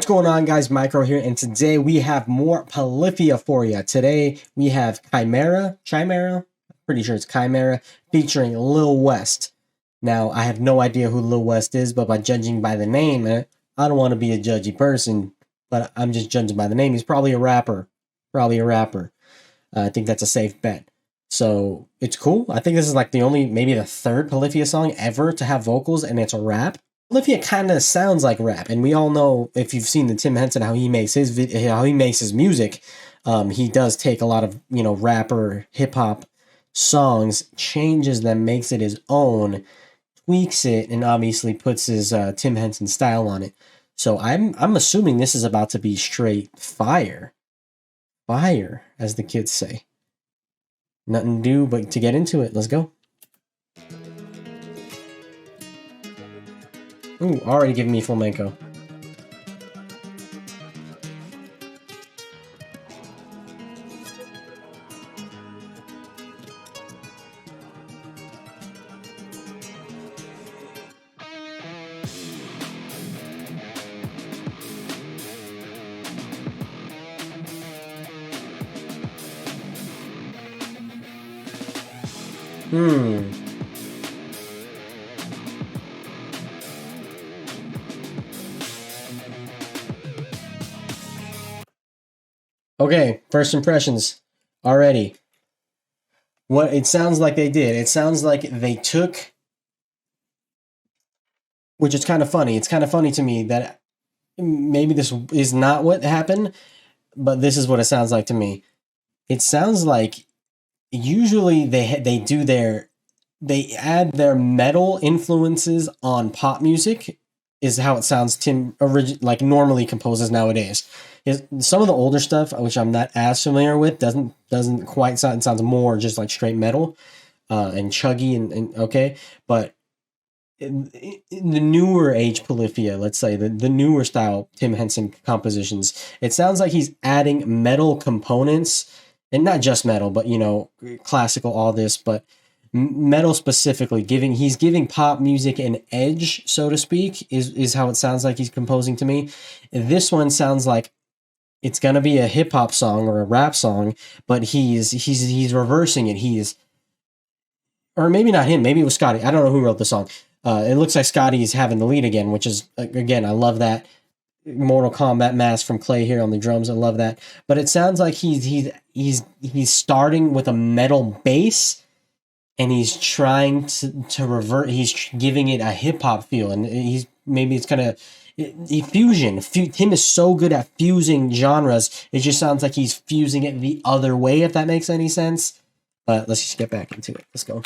What's going on, guys? Micro here, and today we have more Polyphia for you. Today we have Chimera, pretty sure it's Chimera, featuring Lil West. Now, I have no idea who Lil West is, but by judging by the name, I don't want to be a judgy person, but I'm just judging by the name. He's probably a rapper. I think that's a safe bet. So, it's cool. I think this is like maybe the third Polyphia song ever to have vocals, and it's a rap. Polyphia kind of sounds like rap, and we all know, if you've seen the Tim Henson, how he makes his music, he does take a lot of, rapper hip-hop songs, changes them, makes it his own, tweaks it, and obviously puts his Tim Henson style on it. So I'm assuming this is about to be straight fire. Fire, as the kids say. Nothing to do but to get into it. Let's go. Ooh, already giving me flamenco. Okay, first impressions already. What it sounds like they did, it sounds like they took, which is kind of funny. It's kind of funny to me that maybe this is not what happened, but this is what it sounds like to me. It sounds like usually they add their metal influences on pop music, is how it sounds. Tim normally composes nowadays. Some of the older stuff, which I'm not as familiar with, doesn't quite sound. It sounds more just like straight metal, and chuggy and okay. But in the newer age Polyphia, let's say the newer style Tim Henson compositions, it sounds like he's adding metal components, and not just metal, but classical, all this, but metal specifically. He's giving pop music an edge, so to speak, is how it sounds like he's composing to me. This one sounds like it's gonna be a hip hop song or a rap song, but he's reversing it. Or maybe not him. Maybe it was Scotty. I don't know who wrote the song. It looks like Scotty's having the lead again, which is, again, I love that. Mortal Kombat mask from Clay here on the drums. I love that. But it sounds like he's starting with a metal bass, and he's trying to revert. He's giving it a hip hop feel, and it's kind of fusion. Tim is so good at fusing genres. It just sounds like he's fusing it the other way, if that makes any sense. But let's just get back into it. Let's go.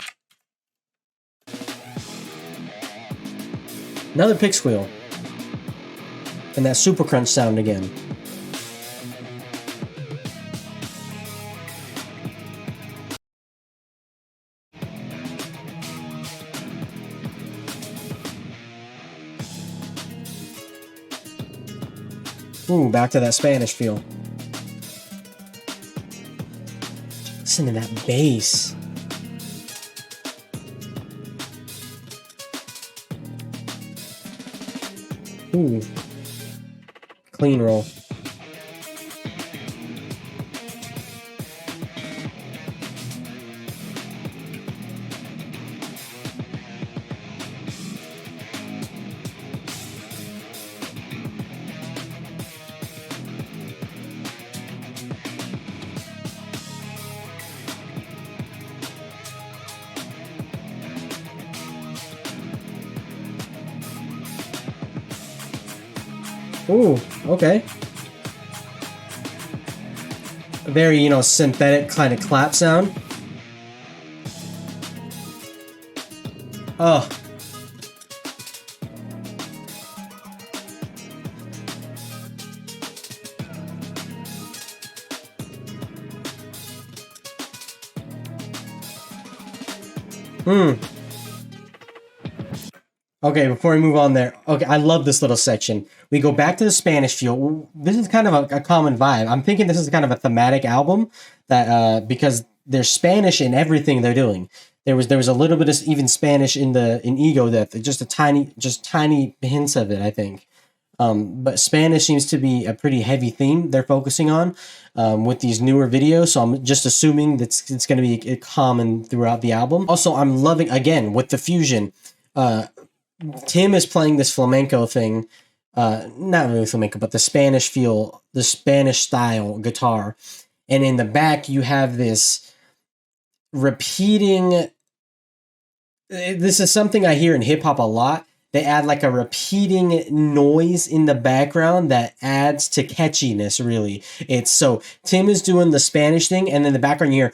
Another pick squeal. And that super crunch sound again. Ooh, back to that Spanish feel. Listen to that bass. Ooh. Clean roll. Ooh, okay. A very, synthetic kind of clap sound. Oh. Okay, before we move on there, okay, I love this little section. We go back to the Spanish feel. This is kind of a common vibe. I'm thinking this is kind of a thematic album that because there's Spanish in everything they're doing. There was a little bit of even Spanish in Ego Death, just tiny hints of it, I think. But Spanish seems to be a pretty heavy theme they're focusing on with these newer videos. So I'm just assuming that it's going to be common throughout the album. Also, I'm loving, again, with the fusion. Tim is playing this flamenco thing. Not really flamenco, but the Spanish feel, the Spanish style guitar. And in the back, you have this repeating. This is something I hear in hip hop a lot. They add like a repeating noise in the background that adds to catchiness, really. It's so Tim is doing the Spanish thing, and in the background you hear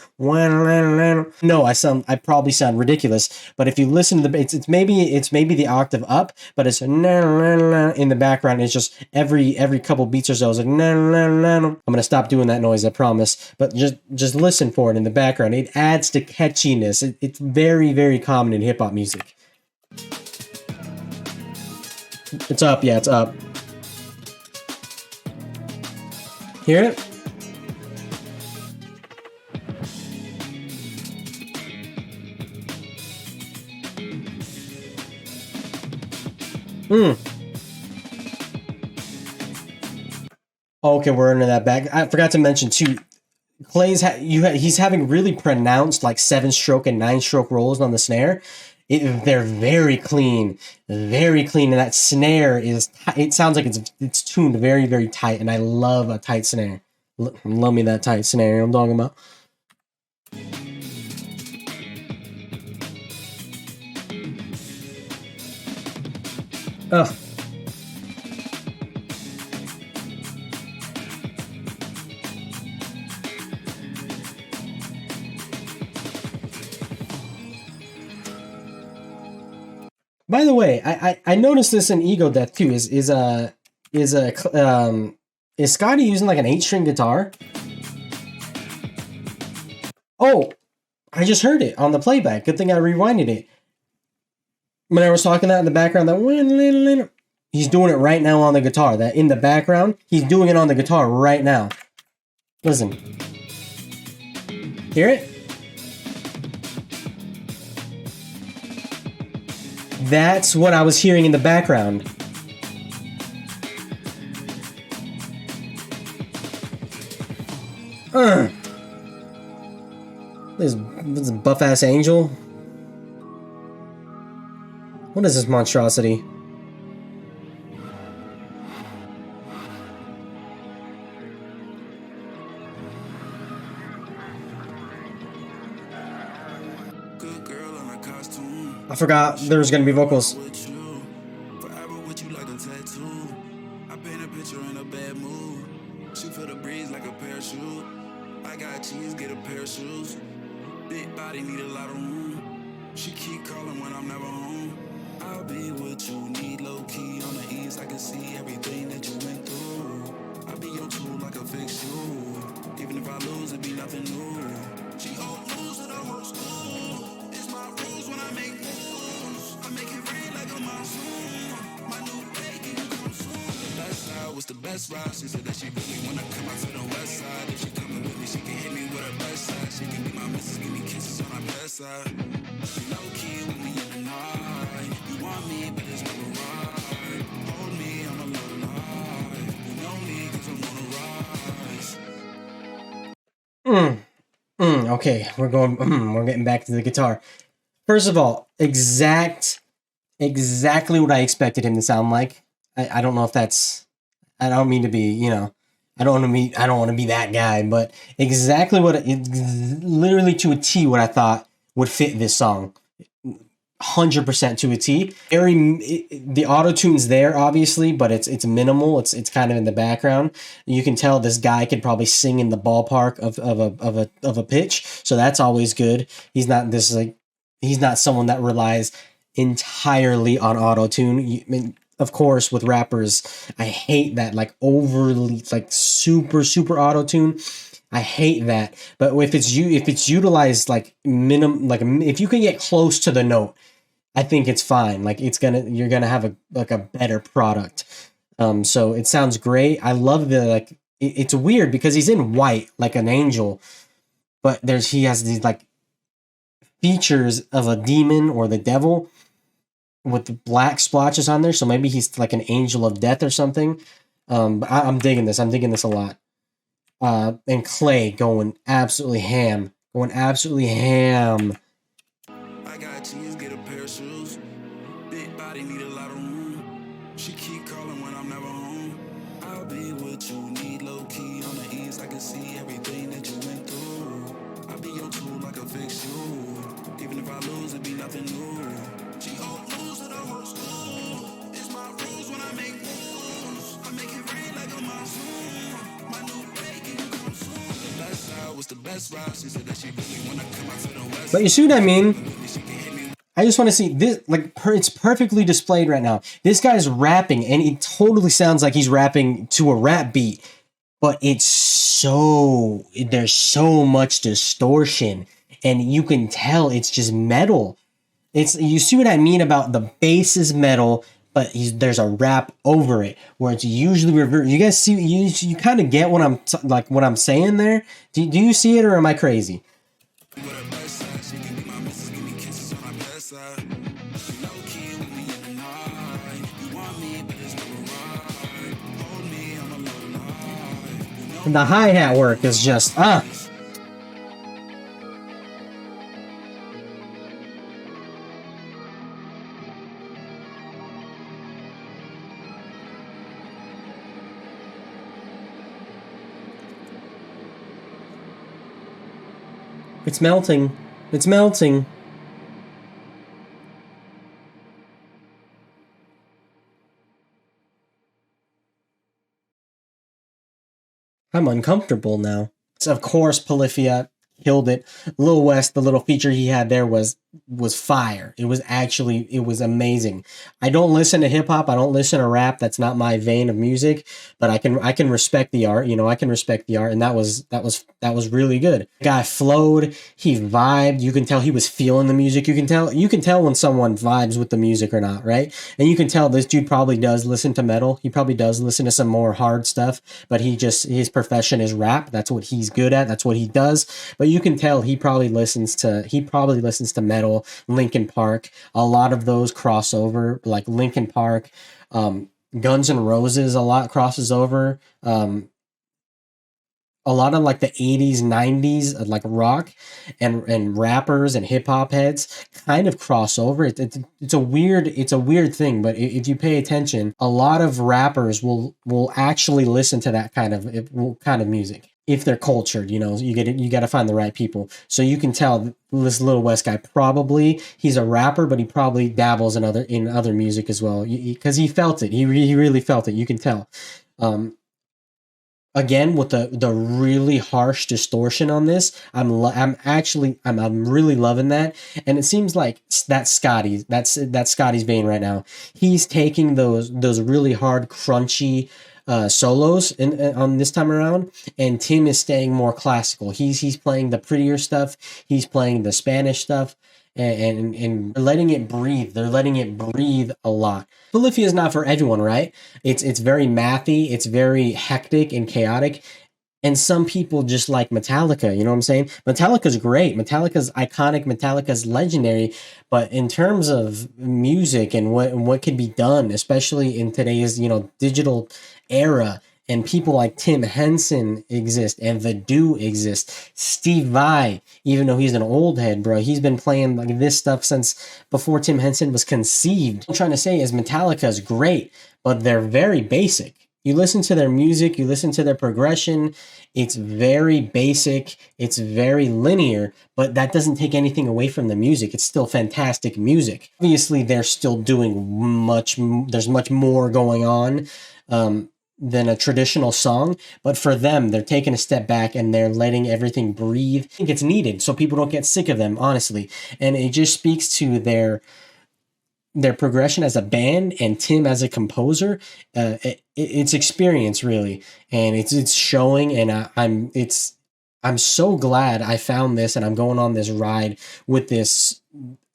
no, I probably sound ridiculous, but if you listen to the it's maybe the octave up, but it's in the background. It's just every couple beats or so it's like I'm gonna stop doing that noise, I promise. But just listen for it in the background. It adds to catchiness. It's very, very common in hip hop music. It's up, yeah, it's up. Hear it? Okay, we're into that back. I forgot to mention too. He's having really pronounced like 7-stroke and 9-stroke rolls on the snare. They're very clean, and that snare is. It sounds like it's tuned very, very tight, and I love a tight snare. Love me that tight snare. I'm talking about. Ugh. By the way, I noticed this in Ego Death too. Is Scotty using like an 8-string guitar? Oh, I just heard it on the playback. Good thing I rewinded it. When I was talking that in the background, that he's doing it right now on the guitar. That in the background, he's doing it on the guitar right now. Listen. Hear it? That's what I was hearing in the background. This buff-ass angel? What is this monstrosity? I forgot there was gonna be vocals. I got cheese, get a pair of shoes. Big body need a lot of room. She keep calling when I'm never home. I'll be what you need, low key on the east. I can see everything that you went through. I'll be your tool like a fix you. Even if I lose, it be nothing new. She gon' lose to the whole school. It's my rules when I make moves. I make it rain like a monsoon. My new baby come soon. The best side was the best ride. She said that she really wanna come out to the west side. If she coming with me, she can hit me with her best side. She can be my missus, give me kisses on her best side. She low key with me in the night. You want me, but it's never right. Hold me, I'm a little light. You know me, cause I'm on the rise. Okay, we're getting back to the guitar. First of all, exactly what I expected him to sound like. I don't know if that's, I don't mean to be, I don't want to be that guy, but exactly literally to a T what I thought would fit this song. 100% to a T. The auto-tune's there, obviously, but it's minimal. It's kind of in the background. You can tell this guy could probably sing in the ballpark of a pitch, so that's always good. He's not someone that relies entirely on auto-tune. Of course, with rappers, I hate that, like overly, like super auto-tune. I hate that. But if it's utilized like if you can get close to the note, I think it's fine. Like you're gonna have a better product. So it sounds great. I love it's weird because he's in white like an angel, but he has these like features of a demon or the devil. with the black splotches on there. So maybe he's like an angel of death or something. But I'm digging this. I'm digging this a lot. And Clay going absolutely ham. Going absolutely ham. I got cheese, get a pair of shoes. Big body need a lot of room. She keep calling when I'm never home. I'll be what you need, low key on the ease. I can see everything that you went through. I'll be your tool like a fix you. Even if I lose, it be nothing new. She gon' lose to the whole school. It's my rules when I make moves. I make it rain like a monsoon. My new baby come soon. The best side was the best ride. She said that she really wanna come out to the west. But you see what I mean? I just want to see this, like, it's perfectly displayed right now. This guy's rapping, and it totally sounds like he's rapping to a rap beat, but there's so much distortion, and you can tell it's just metal. You see what I mean about the bass is metal, but there's a rap over it, where it's usually reversed. You guys see, you kind of get what I'm saying there? Do you see it, or am I crazy? And the hi-hat work is just, It's melting. It's melting. I'm uncomfortable now. So of course, Polyphia killed it. Lil West, the little feature he had there was fire. It was amazing. I don't listen to hip hop. I don't listen to rap. That's not my vein of music. But I can respect the art. You know, I can respect the art, and that was really good. The guy flowed. He vibed. You can tell he was feeling the music. You can tell when someone vibes with the music or not, right? And you can tell this dude probably does listen to metal. He probably does listen to some more hard stuff. But his profession is rap. That's what he's good at. That's what he does. But you can tell he probably listens to metal. Linkin Park, a lot of those crossover, like Linkin Park, Guns N' Roses, a lot crosses over. A lot of like the 80s, 90s, like rock and rappers and hip hop heads kind of cross over. It's a weird thing, but if you pay attention, a lot of rappers will actually listen to that kind of music. If they're cultured, you know, you got to find the right people. So you can tell this Lil West guy he's a rapper, but he probably dabbles in other music as well, because he felt it. He really felt it. You can tell. Again, with the really harsh distortion on this, I'm really loving that, and it seems like that's Scotty's vein right now. He's taking those really hard, crunchy solos on this time around, and Tim is staying more classical. He's playing the prettier stuff. He's playing the Spanish stuff. And they're letting it breathe. They're letting it breathe a lot. Polyphia is not for everyone, right? It's very mathy. It's very hectic and chaotic. And some people just like Metallica. You know what I'm saying? Metallica's great. Metallica's iconic. Metallica's legendary. But in terms of music and what can be done, especially in today's digital era, and people like Tim Henson exist, and Vadu exist. Steve Vai, even though he's an old head, bro, he's been playing like this stuff since before Tim Henson was conceived. What I'm trying to say is Metallica is great, but they're very basic. You listen to their music, you listen to their progression, it's very basic, it's very linear, but that doesn't take anything away from the music. It's still fantastic music. Obviously, they're still doing there's much more going on than a traditional song, but for them, they're taking a step back and they're letting everything breathe. I think it's needed so people don't get sick of them, honestly. And it just speaks to their progression as a band and Tim as a composer. It's experience, really, and it's showing. And I'm so glad I found this, and I'm going on this ride with this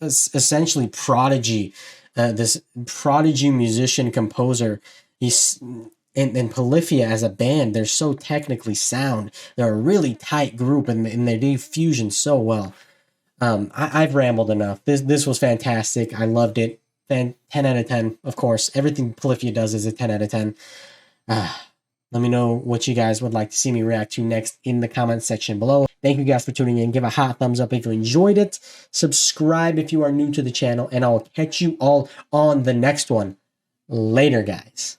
essentially prodigy, this prodigy musician composer. And Polyphia as a band, they're so technically sound. They're a really tight group, and they do fusion so well. I've rambled enough. This was fantastic. I loved it. 10 out of 10, of course. Everything Polyphia does is a 10 out of 10. Let me know what you guys would like to see me react to next in the comment section below. Thank you guys for tuning in. Give a hot thumbs up if you enjoyed it. Subscribe if you are new to the channel, and I'll catch you all on the next one. Later, guys.